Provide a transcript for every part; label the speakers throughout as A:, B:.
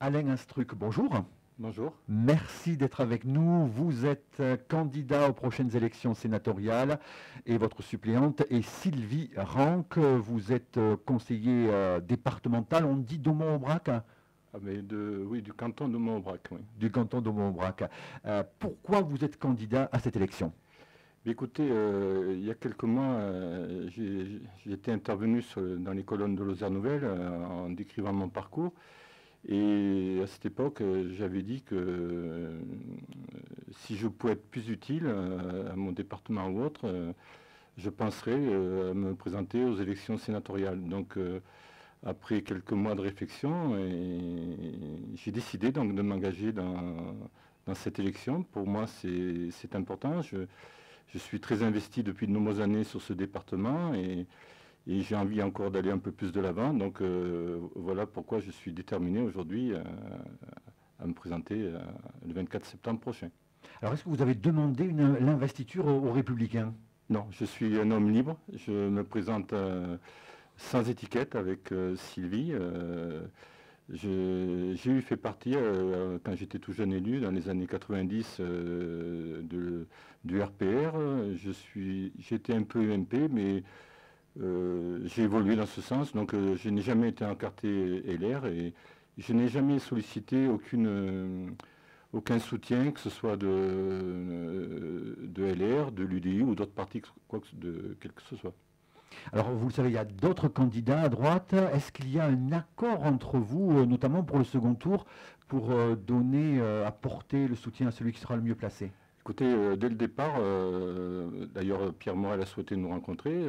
A: Alain Instruc, bonjour.
B: Bonjour.
A: Merci d'être avec nous. Vous êtes candidat aux prochaines élections sénatoriales et votre suppléante est Sylvie Ranck. Vous êtes conseiller départemental, on dit d'Aumont-Aubrac, hein,
B: Oui, du canton de Montaubrac, oui.
A: du canton d'Aumont-Aubrac. Pourquoi vous êtes candidat à cette élection?
B: Écoutez, il y a quelques mois, j'étais intervenu dans les colonnes de Lozère Nouvelle en décrivant mon parcours. Et à cette époque, j'avais dit que si je pouvais être plus utile à mon département ou autre, je penserais à me présenter aux élections sénatoriales. Donc, après quelques mois de réflexion, j'ai décidé donc de m'engager dans cette élection. Pour moi, c'est important. Je suis très investi depuis de nombreuses années sur ce département et j'ai envie encore d'aller un peu plus de l'avant. Donc voilà pourquoi je suis déterminé aujourd'hui à me présenter le 24 septembre prochain.
A: Alors, est-ce que vous avez demandé l'investiture aux Républicains?
B: Non, je suis un homme libre. Je me présente sans étiquette avec Sylvie. J'ai eu fait partie, quand j'étais tout jeune élu, dans les années 90, du RPR. J'étais un peu UMP, mais j'ai évolué dans ce sens. Donc je n'ai jamais été encarté LR et je n'ai jamais sollicité aucun soutien, que ce soit de LR, de l'UDI ou d'autres partis, quel que ce soit.
A: Alors, vous le savez, il y a d'autres candidats à droite. Est-ce qu'il y a un accord entre vous, notamment pour le second tour, pour apporter le soutien à celui qui sera le mieux placé?
B: Écoutez, dès le départ, d'ailleurs Pierre Morel a souhaité nous rencontrer,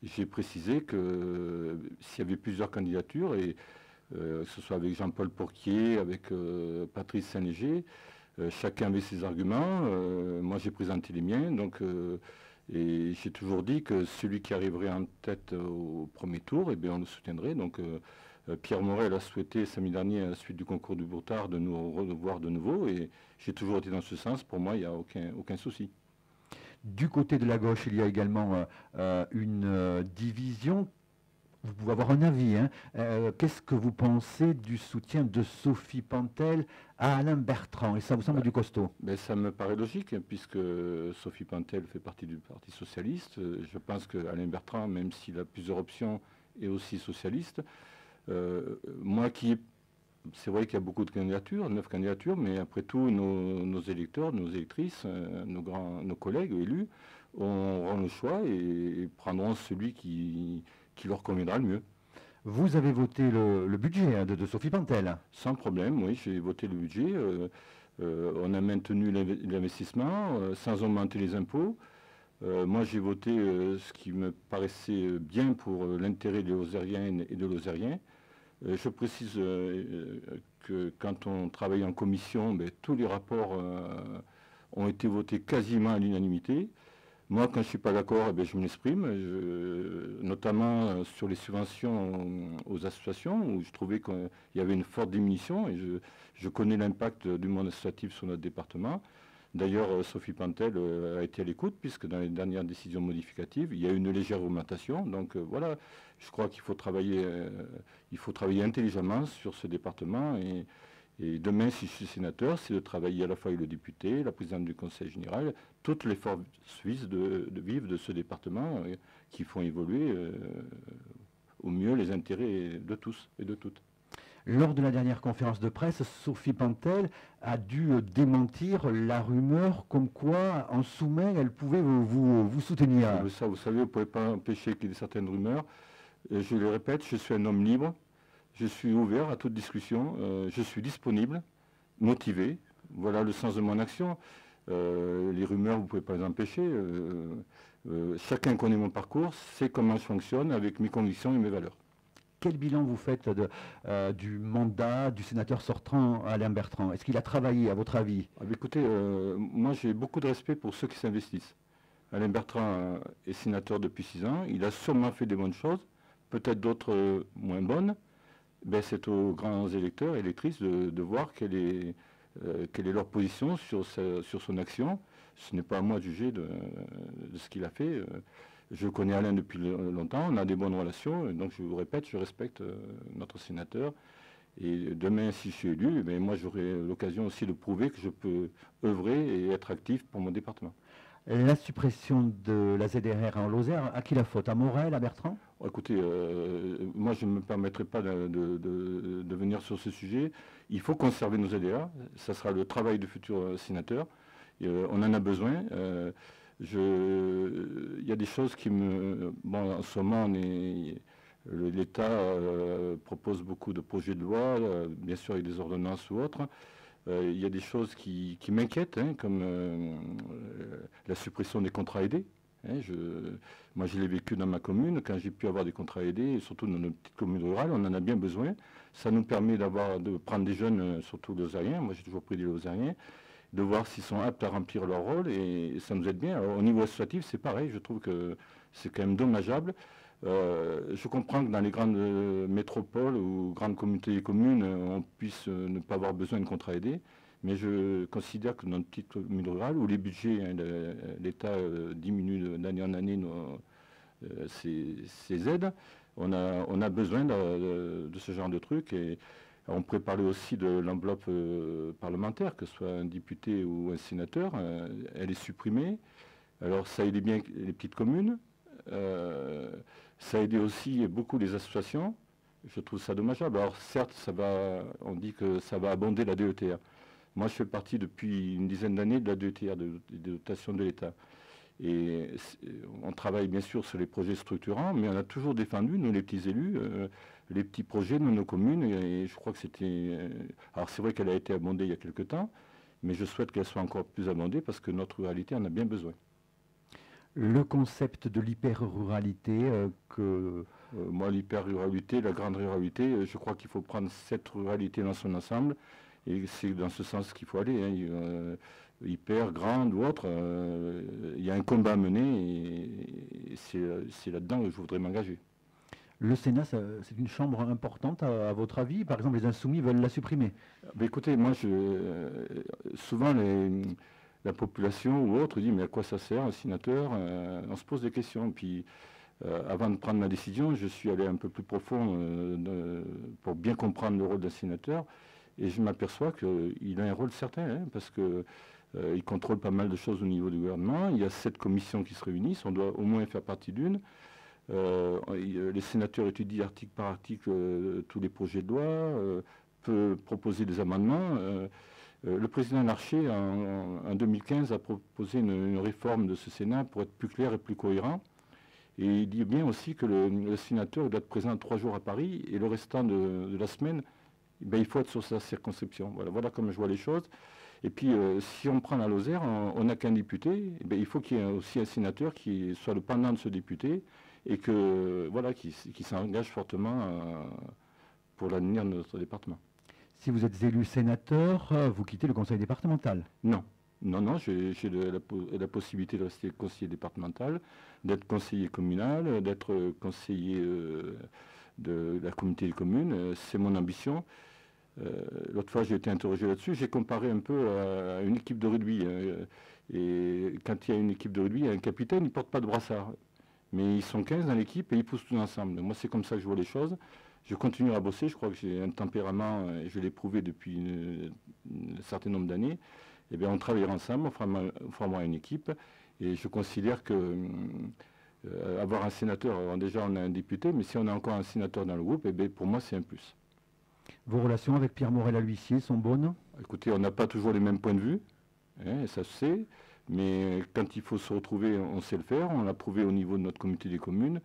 B: j'ai précisé que s'il y avait plusieurs candidatures, et que ce soit avec Jean-Paul Pourquier, avec Patrice Saint-Léger, chacun avait ses arguments, moi j'ai présenté les miens, et j'ai toujours dit que celui qui arriverait en tête au premier tour, eh bien, on le soutiendrait. Donc Pierre Morel a souhaité samedi dernier, à la suite du concours du Bourtard, de nous revoir de nouveau. Et j'ai toujours été dans ce sens. Pour moi, il n'y a aucun souci.
A: Du côté de la gauche, il y a également une division. Vous pouvez avoir un avis, hein. Qu'est-ce que vous pensez du soutien de Sophie Pantel à Alain Bertrand? Et ça vous semble du costaud?
B: Ça me paraît logique, puisque Sophie Pantel fait partie du Parti socialiste. Je pense que Alain Bertrand, même s'il a plusieurs options, est aussi socialiste. C'est vrai qu'il y a beaucoup de candidatures, 9 candidatures, mais après tout, nos électeurs, nos électrices, nos collègues élus auront le choix et prendront celui qui leur conviendra le mieux.
A: Vous avez voté le budget, hein, de Sophie Pantel?
B: Sans problème, oui, j'ai voté le budget. On a maintenu l'investissement sans augmenter les impôts. Moi, j'ai voté ce qui me paraissait bien pour l'intérêt des Lozériennes et des Lozériens. Je précise que quand on travaille en commission, tous les rapports ont été votés quasiment à l'unanimité. Moi, quand je ne suis pas d'accord, je m'exprime, notamment sur les subventions aux associations, où je trouvais qu'il y avait une forte diminution, et je connais l'impact du monde associatif sur notre département. D'ailleurs, Sophie Pantel a été à l'écoute, puisque dans les dernières décisions modificatives, il y a eu une légère augmentation. Donc voilà, je crois qu'il faut travailler intelligemment sur ce département. Et demain, si je suis sénateur, c'est de travailler à la fois avec le député, la présidente du conseil général, toutes les forces suisses de vivre de ce département qui font évoluer au mieux les intérêts de tous et de toutes.
A: Lors de la dernière conférence de presse, Sophie Pantel a dû démentir la rumeur comme quoi, en sous-main, elle pouvait vous soutenir.
B: Ça, vous savez, vous ne pouvez pas empêcher qu'il y ait certaines rumeurs. Je le répète, je suis un homme libre. Je suis ouvert à toute discussion, je suis disponible, motivé, voilà le sens de mon action. Les rumeurs, vous ne pouvez pas les empêcher. Chacun connaît mon parcours, sait comment je fonctionne avec mes convictions et mes valeurs.
A: Quel bilan vous faites du mandat du sénateur sortant Alain Bertrand? Est-ce qu'il a travaillé, à votre avis?
B: Écoutez, moi j'ai beaucoup de respect pour ceux qui s'investissent. Alain Bertrand est sénateur depuis 6 ans, il a sûrement fait des bonnes choses, peut-être d'autres moins bonnes. C'est aux grands électeurs et électrices de voir quelle est leur position sur son action. Ce n'est pas à moi de juger de ce qu'il a fait. Je connais Alain depuis longtemps, on a des bonnes relations, donc je vous répète, je respecte notre sénateur Et demain, si je suis élu, ben, moi j'aurai l'occasion aussi de prouver que je peux œuvrer et être actif pour mon département.
A: La suppression de la ZRR en Lozère, à qui la faute? À Morel, à Bertrand?
B: Écoutez, moi je ne me permettrai pas de venir sur ce sujet. Il faut conserver nos ADA. Ça sera le travail de futurs sénateurs. On en a besoin. Il y a des choses qui me... Bon, en ce moment, l'État propose beaucoup de projets de loi, bien sûr avec des ordonnances ou autres. Il y a des choses qui m'inquiètent, hein, comme la suppression des contrats aidés. Hein, moi, je l'ai vécu dans ma commune, quand j'ai pu avoir des contrats aidés, et surtout dans nos petites communes rurales, on en a bien besoin. Ça nous permet de prendre des jeunes, surtout lozériens, moi j'ai toujours pris des lozériens, de voir s'ils sont aptes à remplir leur rôle, et ça nous aide bien. Alors, au niveau associatif, c'est pareil, je trouve que c'est quand même dommageable. Je comprends que dans les grandes métropoles ou grandes communautés de communes, on puisse ne pas avoir besoin de contrats aidés. Mais je considère que dans une petite commune rurale, où les budgets, hein, l'État diminue d'année en année ses aides, on a besoin de ce genre de trucs. Et on pourrait parler aussi de l'enveloppe parlementaire, que ce soit un député ou un sénateur. Elle est supprimée. Alors ça aide bien les petites communes. Ça a aidé aussi beaucoup les associations. Je trouve ça dommageable. Alors certes, on dit que ça va abonder la DETR. Moi, je fais partie depuis une dizaine d'années de la DETR, de dotation de l'État. Et on travaille bien sûr sur les projets structurants, mais on a toujours défendu, nous les petits élus, les petits projets de nos communes. Et je crois que c'était... alors c'est vrai qu'elle a été abondée il y a quelque temps, mais je souhaite qu'elle soit encore plus abondée parce que notre ruralité en a bien besoin.
A: Le concept de l'hyper-ruralité
B: moi, l'hyper-ruralité, la grande ruralité, je crois qu'il faut prendre cette ruralité dans son ensemble. Et c'est dans ce sens qu'il faut aller. Hein. Hyper, grande ou autre, il y a un combat à mener et c'est là-dedans que je voudrais m'engager.
A: Le Sénat, c'est une chambre importante à votre avis? Par exemple, les Insoumis veulent la supprimer.
B: Mais écoutez, moi, souvent la population ou autre dit mais à quoi ça sert un sénateur? On se pose des questions. Puis avant de prendre ma décision, je suis allé un peu plus profond pour bien comprendre le rôle d'un sénateur. Et je m'aperçois qu'il a un rôle certain, hein, parce qu'il contrôle pas mal de choses au niveau du gouvernement. Il y a 7 commissions qui se réunissent, on doit au moins faire partie d'une. Les sénateurs étudient article par article tous les projets de loi, peut proposer des amendements. Le président Larcher, en 2015, a proposé une réforme de ce Sénat pour être plus clair et plus cohérent. Et il dit bien aussi que le sénateur doit être présent 3 jours à Paris et le restant de la semaine, ben, il faut être sur sa circonscription. Voilà comme je vois les choses. Et puis, si on prend la Lozère, on n'a qu'un député. Ben, il faut qu'il y ait aussi un sénateur qui soit le pendant de ce député et qui s'engage fortement pour l'avenir de notre département.
A: Si vous êtes élu sénateur, vous quittez le conseil départemental?
B: Non. Non, j'ai la possibilité de rester conseiller départemental, d'être conseiller communal, d'être conseiller de la communauté des communes. C'est mon ambition. L'autre fois, j'ai été interrogé là-dessus. J'ai comparé un peu à une équipe de rugby. Et quand il y a une équipe de rugby, il y a un capitaine, il ne porte pas de brassard. Mais ils sont 15 dans l'équipe et ils poussent tous ensemble. Moi, c'est comme ça que je vois les choses. Je continue à bosser. Je crois que j'ai un tempérament, et je l'ai prouvé depuis un certain nombre d'années. Eh bien, on travaillera ensemble, on formera une équipe. Et je considère que avoir un sénateur, alors déjà on a un député, mais si on a encore un sénateur dans le groupe, eh bien, pour moi, c'est un plus.
A: Vos relations avec Pierre Morel à l'huissier sont bonnes?
B: Écoutez, on n'a pas toujours les mêmes points de vue, hein, ça se sait, mais quand il faut se retrouver, on sait le faire. On l'a prouvé au niveau de notre communauté des communes.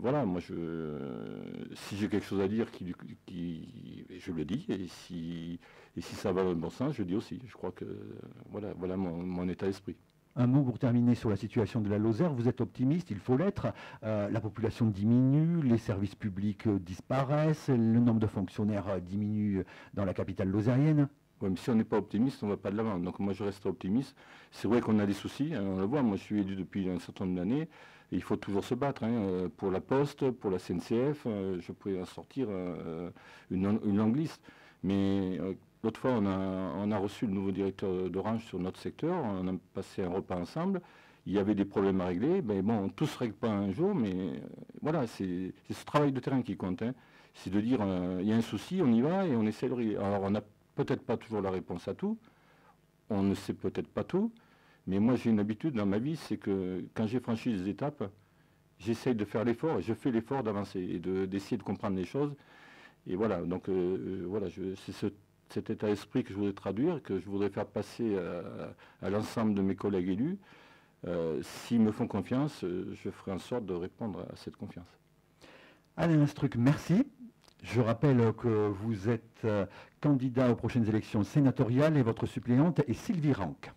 B: Voilà, moi, si j'ai quelque chose à dire, je le dis, et si ça va dans le bon sens, je le dis aussi. Je crois que voilà mon état d'esprit.
A: Un mot pour terminer sur la situation de la Lozère. Vous êtes optimiste, il faut l'être. La population diminue, les services publics disparaissent, le nombre de fonctionnaires diminue dans la capitale lozérienne.
B: Oui, mais si on n'est pas optimiste, on ne va pas de l'avant. Donc moi, je reste optimiste. C'est vrai qu'on a des soucis, hein, on le voit. Moi, je suis élu depuis un certain nombre d'années. Et il faut toujours se battre, hein, pour la Poste, pour la SNCF. Je pourrais en sortir une longue liste. Mais l'autre fois, on a reçu le nouveau directeur d'Orange sur notre secteur. On a passé un repas ensemble. il y avait des problèmes à régler. Ben bon, tout ne se règle pas un jour, mais voilà, c'est ce travail de terrain qui compte. Hein. C'est de dire, il y a un souci, on y va et on essaie de régler. Alors, on n'a peut-être pas toujours la réponse à tout, on ne sait peut-être pas tout, mais moi, j'ai une habitude dans ma vie, c'est que quand j'ai franchi des étapes, j'essaye de faire l'effort, et je fais l'effort d'avancer et d'essayer de comprendre les choses. Et voilà, donc voilà, c'est cet état d'esprit que je voudrais traduire, que je voudrais faire passer à l'ensemble de mes collègues élus. S'ils me font confiance, je ferai en sorte de répondre à cette confiance.
A: Alain Lastruc, merci. Je rappelle que vous êtes candidat aux prochaines élections sénatoriales et votre suppléante est Sylvie Ranck.